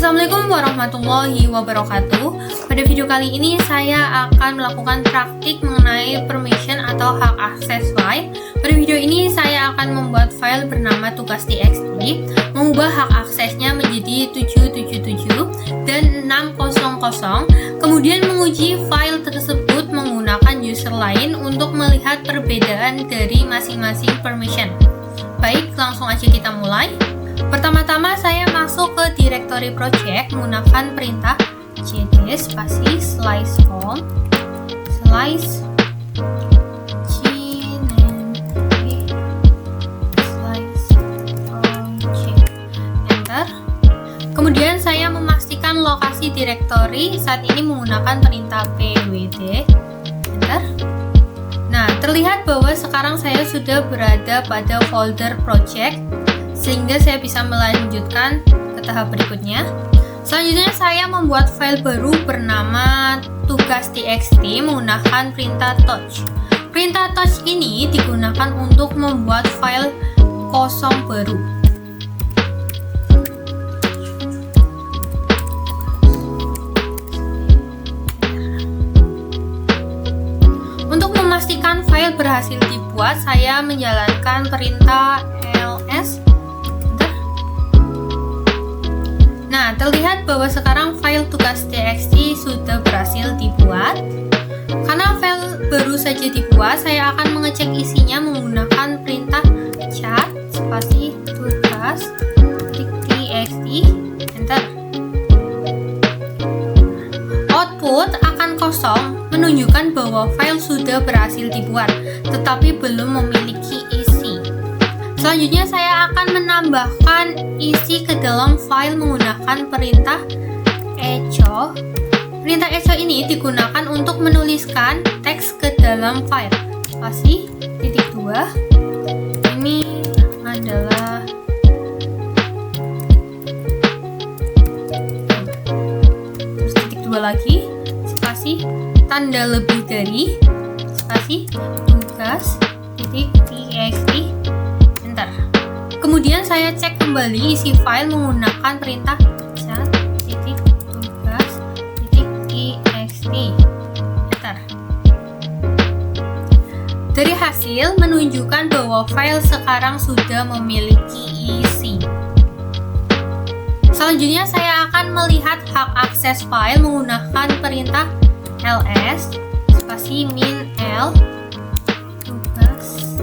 Assalamualaikum warahmatullahi wabarakatuh. Pada video kali ini saya akan melakukan praktik mengenai permission atau hak akses file. Pada video ini saya akan membuat file bernama tugas.txt, mengubah hak aksesnya menjadi 777 dan 600, kemudian menguji file tersebut menggunakan user lain untuk melihat perbedaan dari masing-masing permission. Baik, langsung aja kita mulai. Pertama-tama saya masuk ke directory project menggunakan perintah cd spasi slice home slice slice project, enter. Kemudian saya memastikan lokasi directory saat ini menggunakan perintah pwd, enter. Nah, terlihat bahwa sekarang saya sudah berada pada folder project, sehingga saya bisa melanjutkan ke tahap berikutnya. Selanjutnya saya membuat file baru bernama tugas.txt menggunakan perintah touch. Perintah touch ini digunakan untuk membuat file kosong baru. Untuk memastikan file berhasil dibuat, saya menjalankan perintah ls. Nah, terlihat bahwa sekarang file tugas.txt sudah berhasil dibuat. Karena file baru saja dibuat, saya akan mengecek isinya menggunakan perintah cat spasi tugas.txt, enter. Output akan kosong, menunjukkan bahwa file sudah berhasil dibuat, tetapi belum memiliki isi. Selanjutnya saya akan menambahkan isi ke dalam file menggunakan perintah echo. Perintah echo ini digunakan untuk menuliskan teks ke dalam file. Spasi titik 2. Ini adalah terus titik 2 lagi. Spasi tanda lebih dari spasi tugas titik txt. Kemudian saya cek kembali isi file menggunakan perintah cat titik tugas titik txt, enter. Dari hasil menunjukkan bahwa file sekarang sudah memiliki isi. Selanjutnya saya akan melihat hak akses file menggunakan perintah ls spasi min l tugas.txt.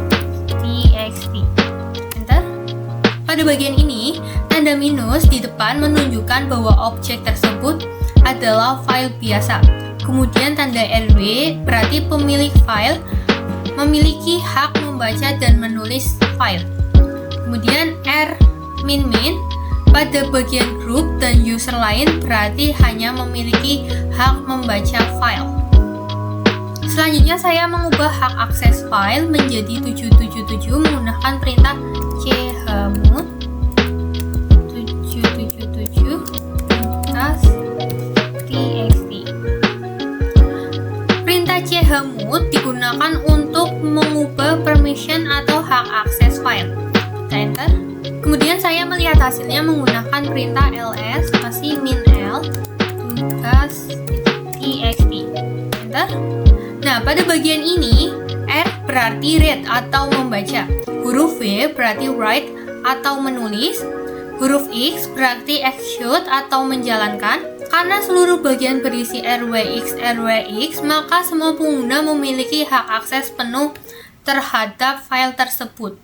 Pada bagian ini, tanda minus di depan menunjukkan bahwa objek tersebut adalah file biasa. Kemudian tanda RW berarti pemilik file memiliki hak membaca dan menulis file. Kemudian R min pada bagian group dan user lain berarti hanya memiliki hak membaca file. Selanjutnya saya mengubah hak akses file menjadi 777 menggunakan perintah chmod 777 tugas.txt. Perintah chmod digunakan untuk mengubah permission atau hak akses file. Kita enter. Kemudian saya melihat hasilnya menggunakan perintah ls spasi min l tugas.txt, enter. Nah, pada bagian ini R berarti read atau membaca, huruf V berarti write atau menulis, huruf X berarti execute atau menjalankan. Karena seluruh bagian berisi RWX, maka semua pengguna memiliki hak akses penuh terhadap file tersebut.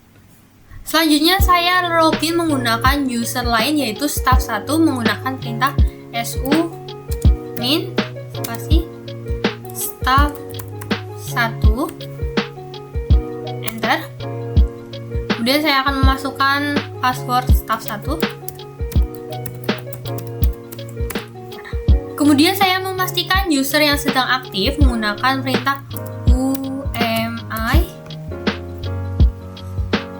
Selanjutnya saya login menggunakan user lain yaitu staff 1 menggunakan perintah su min spasi staff 1, enter. Kemudian saya akan memasukkan password staff 1. Kemudian saya memastikan user yang sedang aktif menggunakan perintah umi,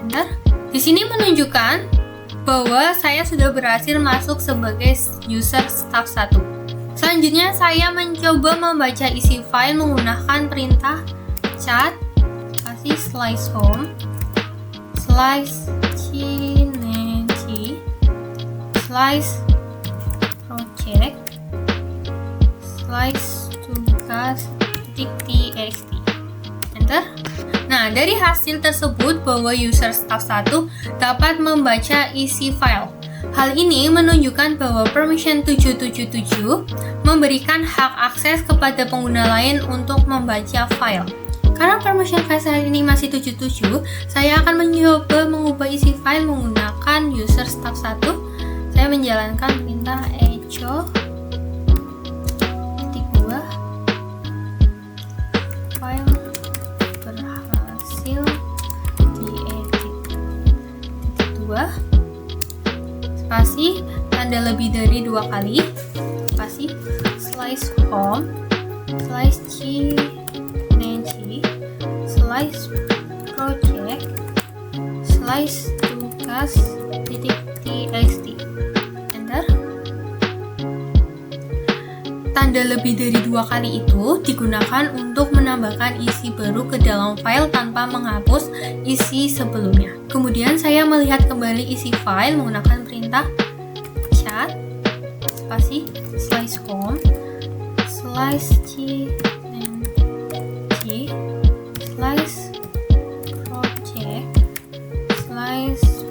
enter. Di sini menunjukkan bahwa saya sudah berhasil masuk sebagai user staff 1. Selanjutnya saya mencoba membaca isi file menggunakan perintah cat spasi slice home slice slice project slice tugas.txt. Enter. Nah, dari hasil tersebut bahwa user staff 1 dapat membaca isi file. Hal ini menunjukkan bahwa permission 777 memberikan hak akses kepada pengguna lain untuk membaca file. Karena permission file saat ini masih 77, saya akan mencoba mengubah isi file menggunakan user staff 1. Saya menjalankan perintah echo -2 file berhasil diedit -2 spasi tanda lebih dari 2 kali spasi slice home slice slice project slice tugas.txt. Enter. Tanda lebih dari 2 kali itu digunakan untuk menambahkan isi baru ke dalam file tanpa menghapus isi sebelumnya. Kemudian saya melihat kembali isi file menggunakan perintah cat spasi slice home slice slice project slice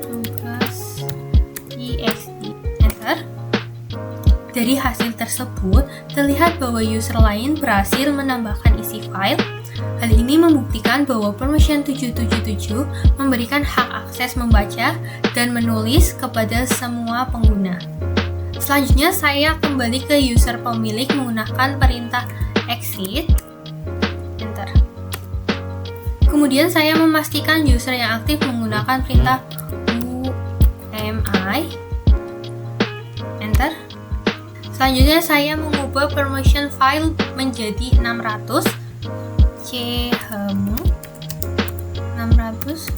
tugas.txt. Enter. Dari hasil tersebut terlihat bahwa user lain berhasil menambahkan isi file. Hal ini membuktikan bahwa permission 777 memberikan hak akses membaca dan menulis kepada semua pengguna. Selanjutnya saya kembali ke user pemilik menggunakan perintah exit. Enter. Kemudian saya memastikan user yang aktif menggunakan perintah UMI. Enter. Selanjutnya saya mengubah permission file menjadi 600 chemu 600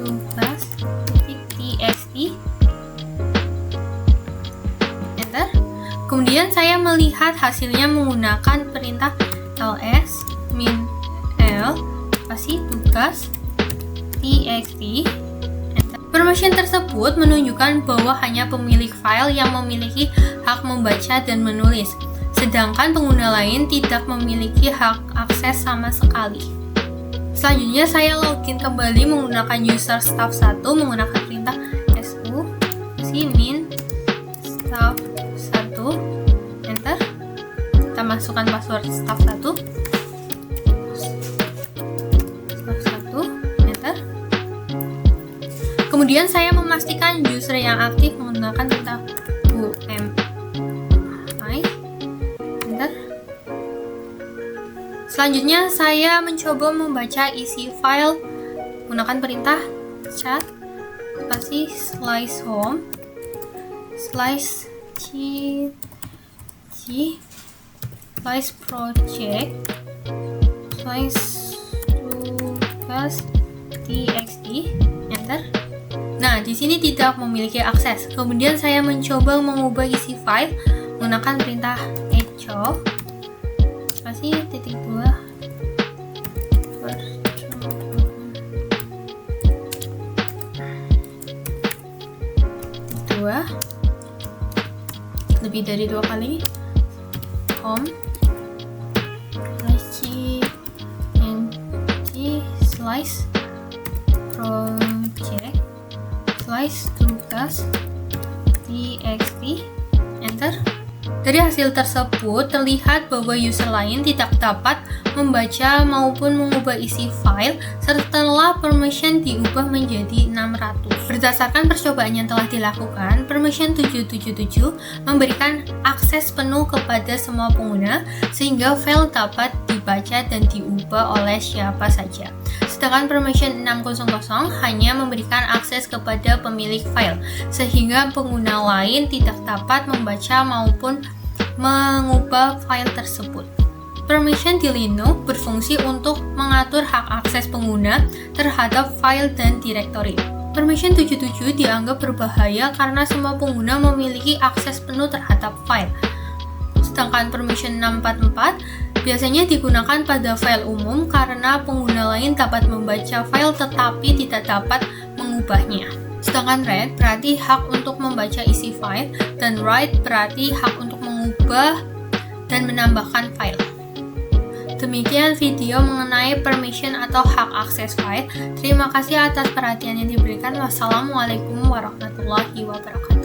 tugas.txt. Enter. Kemudian saya melihat hasilnya menggunakan perintah ls -l spasi tugas.txt. Permission tersebut menunjukkan bahwa hanya pemilik file yang memiliki hak membaca dan menulis, sedangkan pengguna lain tidak memiliki hak akses sama sekali. Selanjutnya saya login kembali menggunakan user staff 1 menggunakan perintah su min staff 1. Enter. Kita masukkan password staff 1. Kemudian saya memastikan user yang aktif menggunakan perintah UMI. Enter. Selanjutnya saya mencoba membaca isi file menggunakan perintah cat spasi slice home slice slice project slice tugas.txt. Enter. Nah, di sini tidak memiliki akses. Kemudian saya mencoba mengubah isi file menggunakan perintah echo spasi -2 lebih dari 2 kali home slice project slice tugas.txt. Enter. Dari hasil tersebut terlihat bahwa user lain tidak dapat membaca maupun mengubah isi file setelah permission diubah menjadi 600. Berdasarkan percobaan yang telah dilakukan, permission 777 memberikan akses penuh kepada semua pengguna sehingga file dapat dibaca dan diubah oleh siapa saja. Sedangkan permission 600 hanya memberikan akses kepada pemilik file, sehingga pengguna lain tidak dapat membaca maupun mengubah file tersebut. Permission di Linux berfungsi untuk mengatur hak akses pengguna terhadap file dan direktori. Permission 77 dianggap berbahaya karena semua pengguna memiliki akses penuh terhadap file. Sedangkan permission 644 biasanya digunakan pada file umum karena pengguna lain dapat membaca file tetapi tidak dapat mengubahnya. Sedangkan read berarti hak untuk membaca isi file, dan write berarti hak untuk mengubah dan menambahkan file. Demikian video mengenai permission atau hak akses file. Terima kasih atas perhatian yang diberikan. Wassalamualaikum warahmatullahi wabarakatuh.